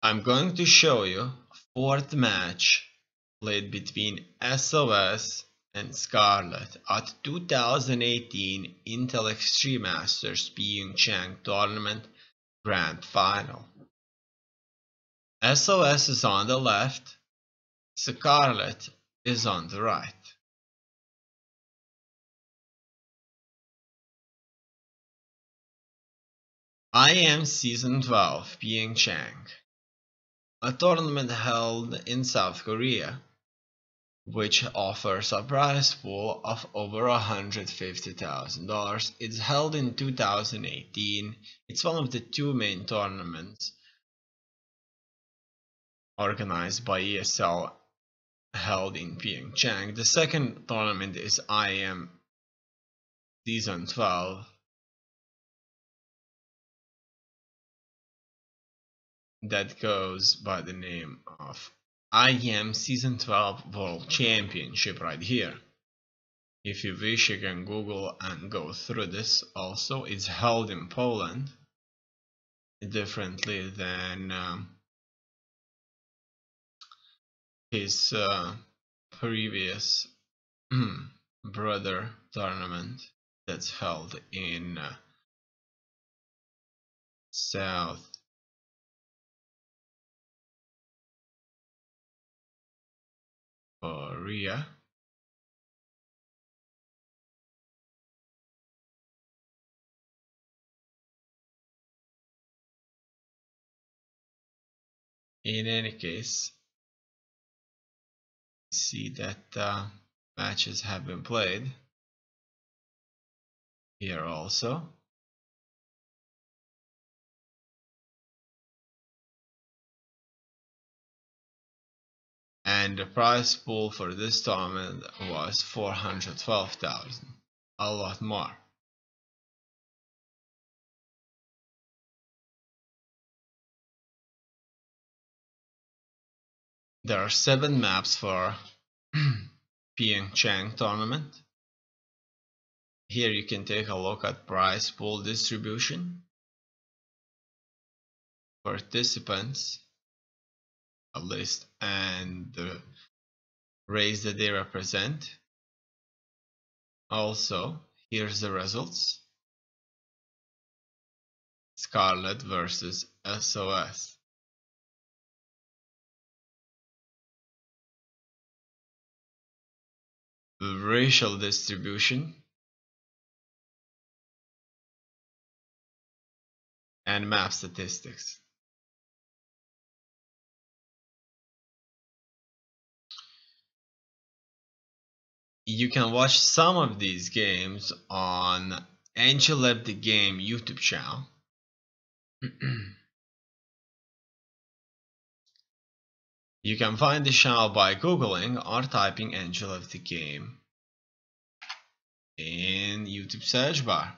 I'm going to show you fourth match played between s0s and Scarlett at 2018 Intel Extreme Masters PyeongChang Tournament Grand Final. s0s is on the left, Scarlett is on the right. IEM Season 12 PyeongChang, a tournament held in South Korea, which offers a prize pool of over $150,000. It's held in 2018. It's one of the two main tournaments organized by ESL held in PyeongChang. The second tournament is IEM Season 12. That goes by the name of IEM Season 12 World Championship right here. If you wish, you can Google and go through this. Also, it's held in Poland, differently than his previous brother tournament that's held in South Korea. In any case, see that matches have been played here also. And the prize pool for this tournament was $412,000, a lot more. There are 7 maps for PyeongChang tournament. Here you can take a look at prize pool distribution, participants, a list, and the race that they represent. Also, here's the results. Scarlett versus s0s. The racial distribution and map statistics. You can watch some of these games on AndYouLeftTHeGAme YouTube channel. You can find the channel by googling or typing AndYouLeftTHeGAme in YouTube search bar.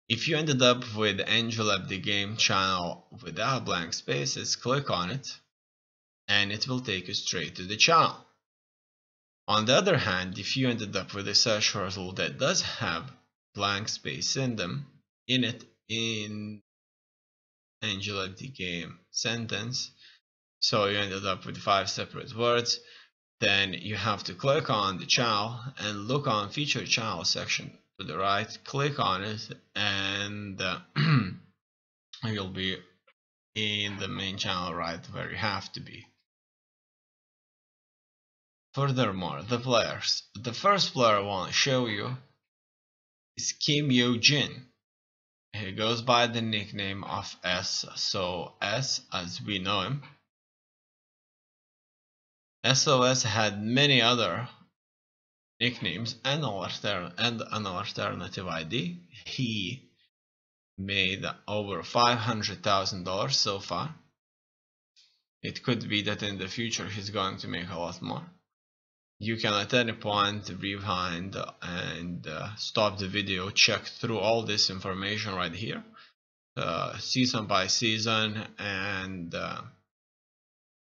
If you ended up with AndYouLeftTHeGAme channel without blank spaces, click on it and it will take you straight to the channel. On the other hand, if you ended up with a search result that does have blank space in AndYouLeftTHeGAme sentence, so you ended up with 5 separate words, then you have to click on the channel and look on featured channel section to the right, click on it, and you'll be in the main channel right where you have to be. Furthermore, the players. The first player I want to show you is Kim Yo-jin. He goes by the nickname of s0s as we know him. s0s had many other nicknames and an alternative ID. He made over $500,000 so far. It could be that in the future he's going to make a lot more. You can at any point rewind and stop the video, check through all this information right here, season by season, and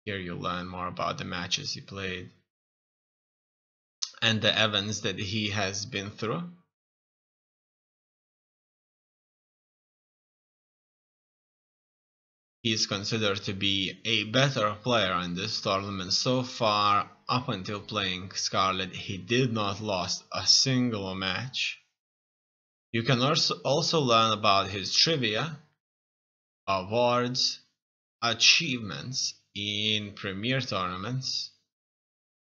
here you'll learn more about the matches he played and the events that he has been through. He is considered to be a better player in this tournament. So far, up until playing Scarlett, he did not lost a single match. You can also learn about his trivia, awards, achievements in premier tournaments,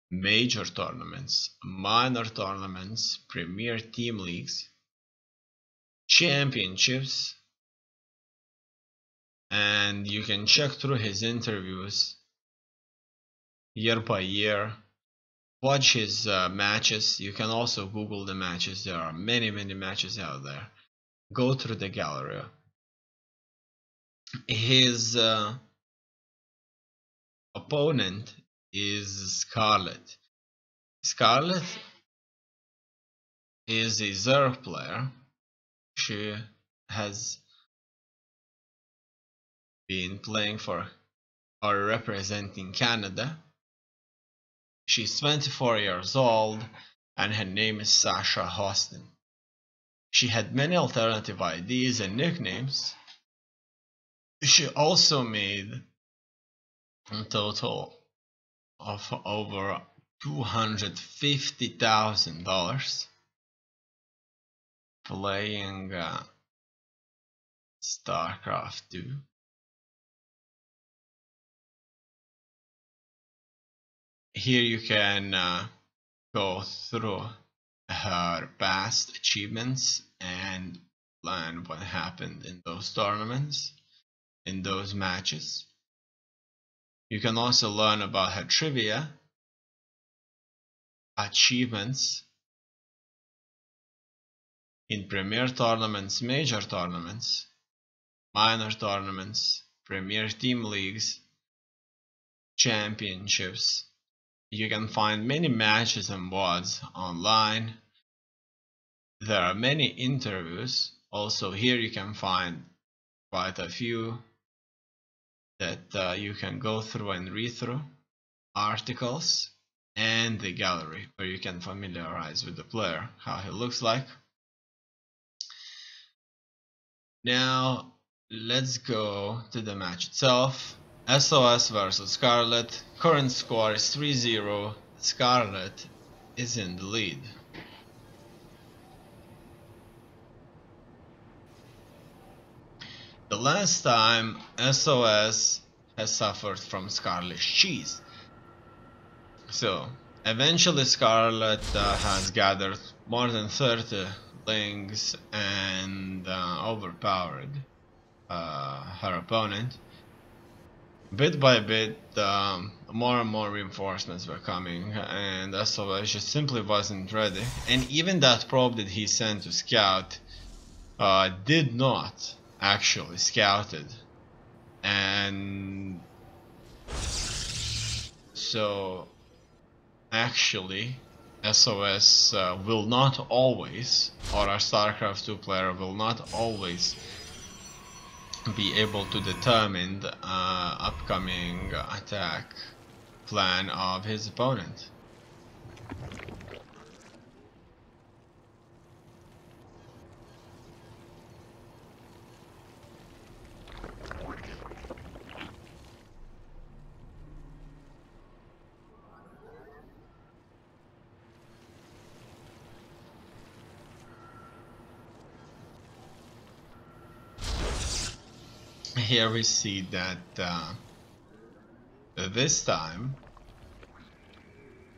major tournaments, minor tournaments, premier team leagues, championships, and you can check through his interviews year by year, watch his matches. You can also Google the matches. There are many matches out there. Go through the gallery. His opponent is Scarlett. Scarlett is a s0s player. She has been playing for or representing Canada. She's 24 years old and her name is Sasha Hostin. She had many alternative IDs and nicknames. She also made a total of over $250,000 playing StarCraft 2. Here you can go through her past achievements and learn what happened in those tournaments, in those matches. You can also learn about her trivia, achievements in premier tournaments, major tournaments, minor tournaments, premier team leagues, championships. You can find many matches and VODs online. There are many interviews. Also here you can find quite a few that you can go through and read through, articles, and the gallery where you can familiarize with the player, how he looks like. Now let's go to the match itself. s0s versus Scarlett. Current score is 3-0. Scarlett is in the lead. The last time s0s has suffered from Scarlett's cheese. So eventually Scarlett has gathered more than 30 links and overpowered her opponent. Bit by bit, more and more reinforcements were coming, and s0s just simply wasn't ready. And even that probe that he sent to scout did not actually scouted. And so actually s0s will not always, or a StarCraft 2 player will not always be able to determine the upcoming attack plan of his opponent. Here we see that this time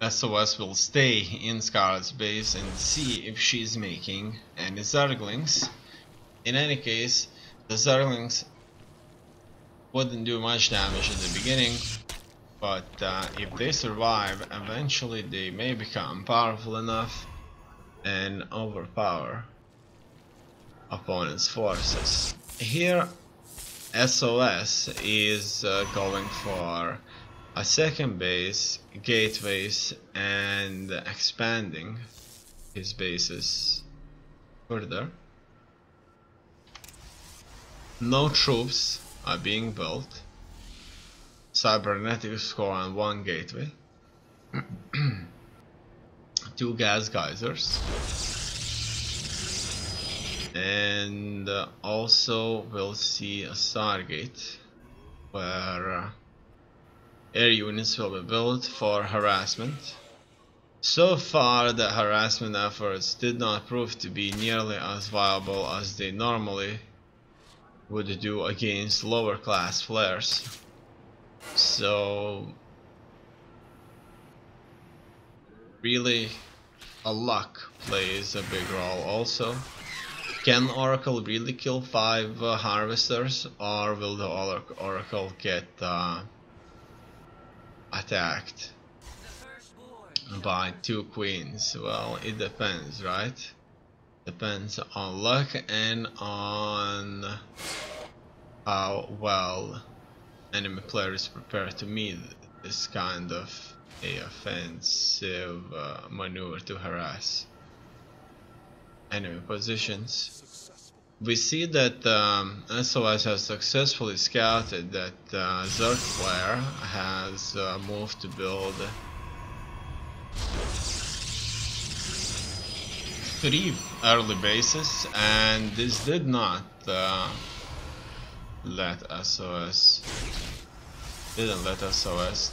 s0s will stay in Scarlett's base and see if she's making any zerglings. In any case, the zerglings wouldn't do much damage at the beginning, but if they survive, eventually they may become powerful enough and overpower opponent's forces. Here s0s is going for a second base, gateways, and expanding his bases further. No troops are being built. Cybernetic score on 1 gateway. 2 gas geysers. And also we'll see a Stargate where air units will be built for harassment. So far, the harassment efforts did not prove to be nearly as viable as they normally would do against lower class players. So really, a luck plays a big role also. Can Oracle really kill 5 harvesters, or will the Oracle get attacked by 2 queens? Well, it depends, right? Depends on luck and on how well enemy player is prepared to meet this kind of a offensive maneuver to harass enemy positions. We see that s0s has successfully scouted that Zerg player has moved to build 3 early bases, and this did not let s0s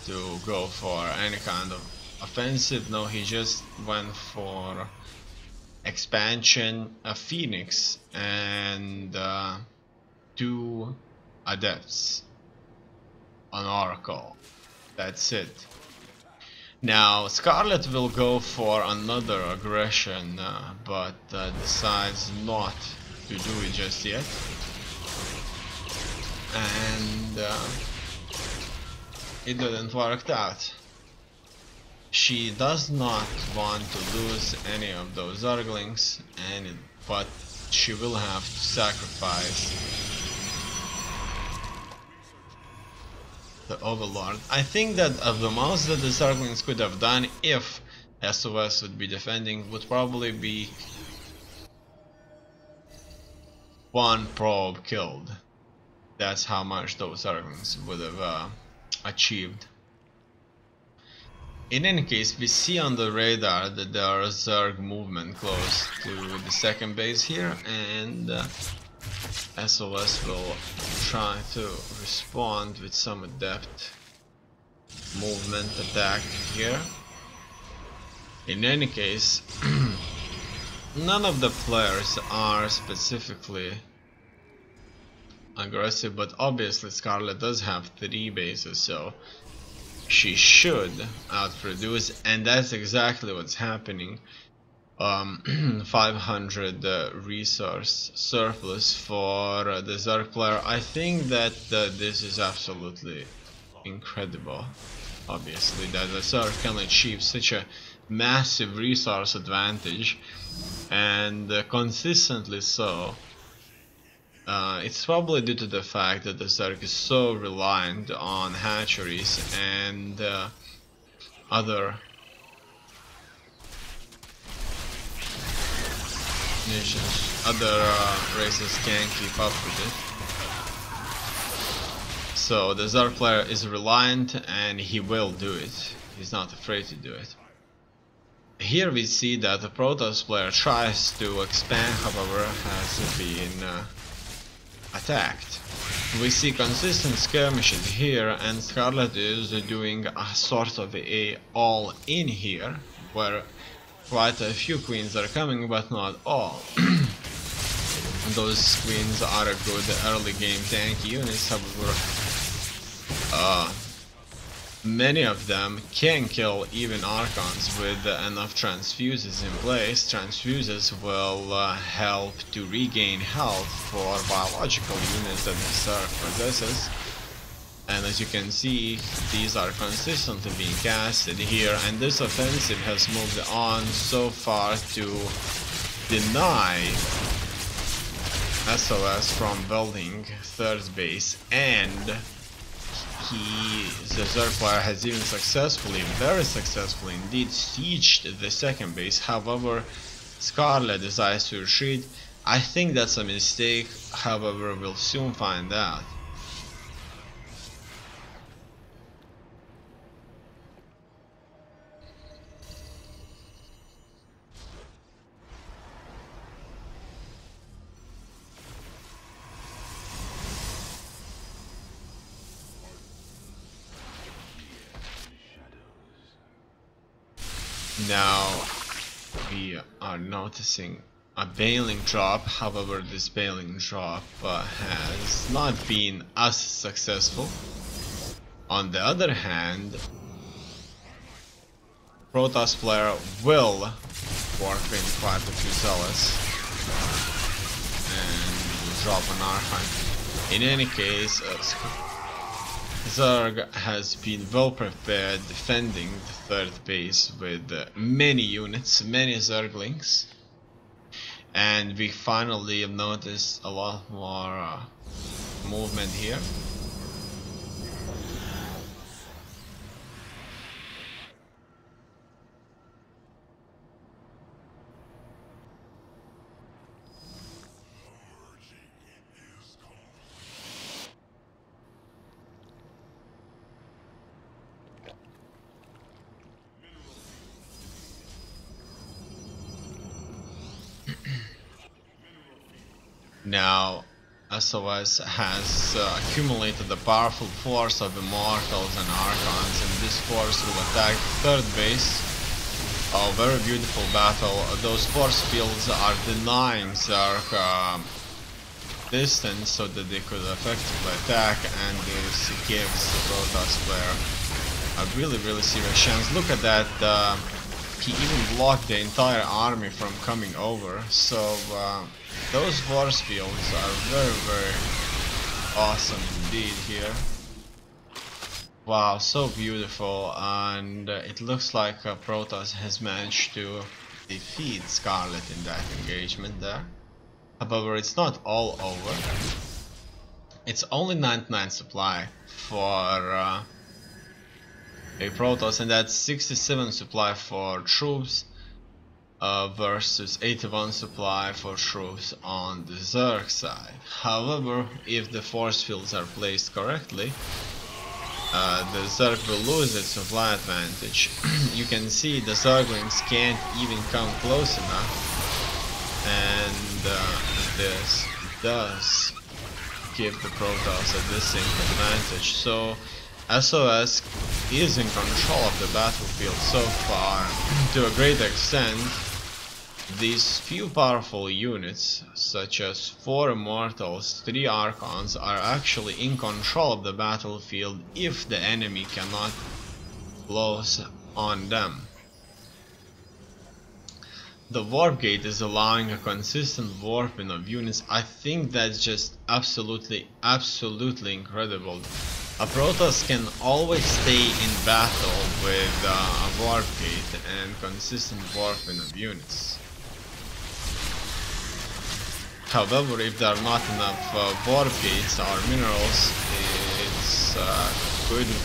to go for any kind of offensive. No, he just went for expansion, a Phoenix, and 2 Adepts on Oracle. That's it. Now Scarlett will go for another aggression, but decides not to do it just yet. And it didn't work out. She does not want to lose any of those Zerglings, but she will have to sacrifice the Overlord. I think that of the most that the Zerglings could have done if s0s would be defending would probably be 1 probe killed. That's how much those Zerglings would have achieved. In any case, we see on the radar that there is Zerg movement close to the second base here, and s0s will try to respond with some adept movement attack here. In any case, none of the players are specifically aggressive, but obviously Scarlett does have 3 bases, so she should outproduce, and that's exactly what's happening. 500 resource surplus for the Zerg player. I think that this is absolutely incredible. Obviously, that the Zerg can achieve such a massive resource advantage, and consistently so. It's probably due to the fact that the Zerg is so reliant on hatcheries and other nations, other races can't keep up with it. So the Zerg player is reliant, and he will do it. He's not afraid to do it. Here we see that the Protoss player tries to expand, however has been attacked. We see consistent skirmishes here, and Scarlett is doing a sort of a all-in here, where quite a few queens are coming, but not all. Those queens are a good early game tanky units, however many of them can kill even Archons with enough transfuses in place. Transfuses will help to regain health for biological units that the Zerg possesses. And as you can see, these are consistently being casted here, and this offensive has moved on so far to deny s0s from building 3rd base, and the Zerg player has even successfully, very successfully indeed, sieged the 2nd base. However, Scarlett decides to retreat. I think that's a mistake, however we'll soon find out. Now we are noticing a bailing drop. However, this bailing drop has not been as successful. On the other hand, Protoss player will warp in quite a few s0s and drop an Archon. In any case, Zerg has been well prepared defending the third base with many units, many Zerglings, and we finally have noticed a lot more movement here. Now, s0s has accumulated the powerful force of Immortals and Archons, and this force will attack the third base. A very beautiful battle. Those force fields are denying Zerg distance so that they could effectively attack, and this gives the Protoss player a really serious chance. Look at that. He even blocked the entire army from coming over, so those force fields are very awesome indeed here. Wow, so beautiful, and it looks like Protoss has managed to defeat Scarlett in that engagement there. However, it's not all over. It's only 99 supply for a Protoss, and that's 67 supply for troops versus 81 supply for troops on the Zerg side. However, if the force fields are placed correctly, the Zerg will lose its supply advantage. You can see the Zerglings can't even come close enough, and this does give the Protoss a distinct advantage. So s0s is in control of the battlefield so far to a great extent. These few powerful units, such as 4 Immortals, 3 Archons, are actually in control of the battlefield if the enemy cannot close on them. The warp gate is allowing a consistent warping of units. I think that's just absolutely incredible. A Protoss can always stay in battle with a warp gate and consistent warping of units. However, if there are not enough warp gates or minerals,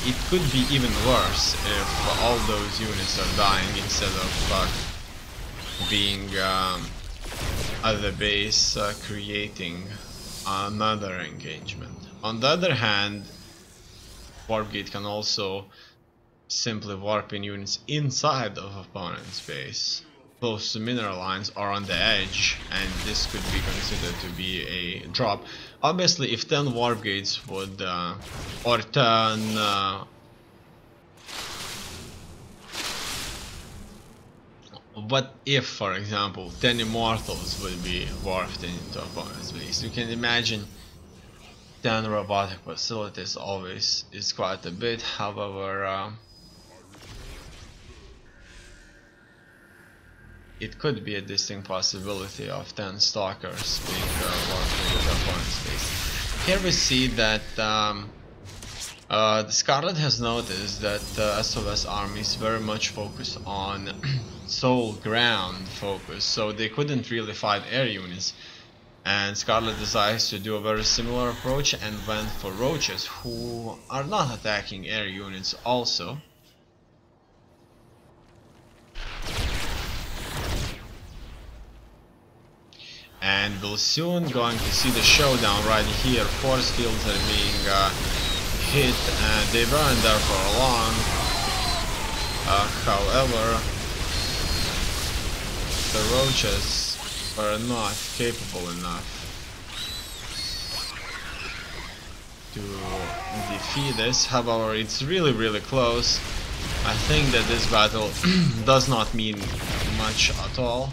it could be even worse if all those units are dying instead of being at the base creating another engagement. On the other hand, warp gate can also simply warp in units inside of opponent's base, close to mineral lines or on the edge, and this could be considered to be a drop. Obviously, if 10 warp gates would or 10 what if, for example, 10 Immortals would be warped into opponent's base? You can imagine 10 robotic facilities always is quite a bit. However, it could be a distinct possibility of 10 stalkers being warped into the opponent's base. Here we see that the Scarlett has noticed that the s0s army is very much focused on sole ground focus, so they couldn't really fight air units. And Scarlett decides to do a very similar approach and went for roaches, who are not attacking air units also. And we'll soon going to see the showdown right here. Force fields are being hit, and they weren't there for long. However, the roaches were not capable enough to defeat this. However, it's really close. I think that this battle does not mean much at all.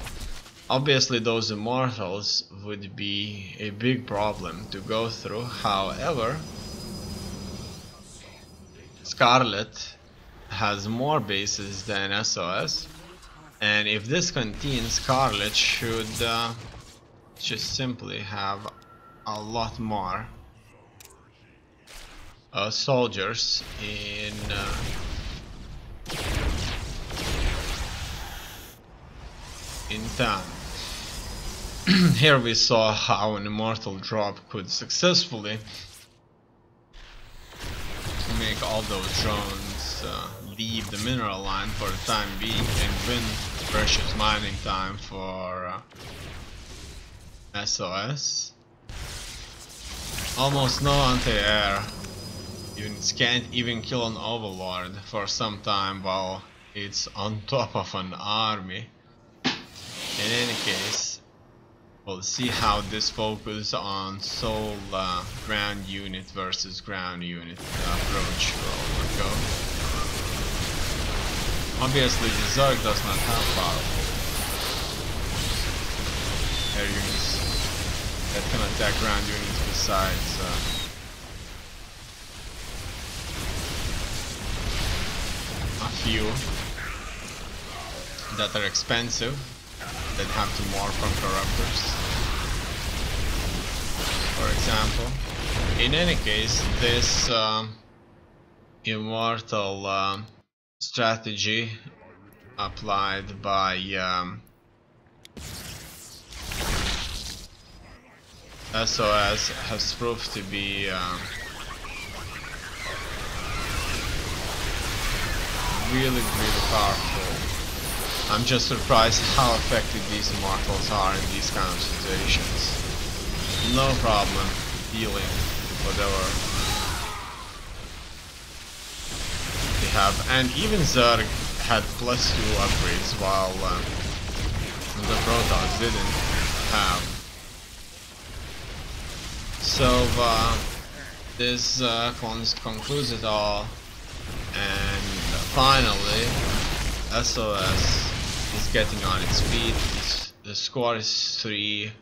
Obviously those immortals would be a big problem to go through. However, Scarlett has more bases than s0s, and if this continues, Scarlett should just simply have a lot more soldiers in town. Here we saw how an immortal drop could successfully make all those drones leave the mineral line for the time being and win precious mining time for s0s. Almost no anti-air units can't even kill an overlord for some time while it's on top of an army. In any case, we'll see how this focus on soul ground unit versus ground unit approach will go. Obviously the Zerg does not have powerful air units that can attack ground units besides a few that are expensive, that have to morph from corruptors, for example. In any case, this immortal strategy applied by s0s has proved to be really powerful. I'm just surprised how effective these immortals are in these kind of situations. No problem dealing whatever they have, and even Zerg had +2 upgrades while the Protoss didn't have. So this concludes it all, and finally s0s is getting on its feet. The score is 3-1.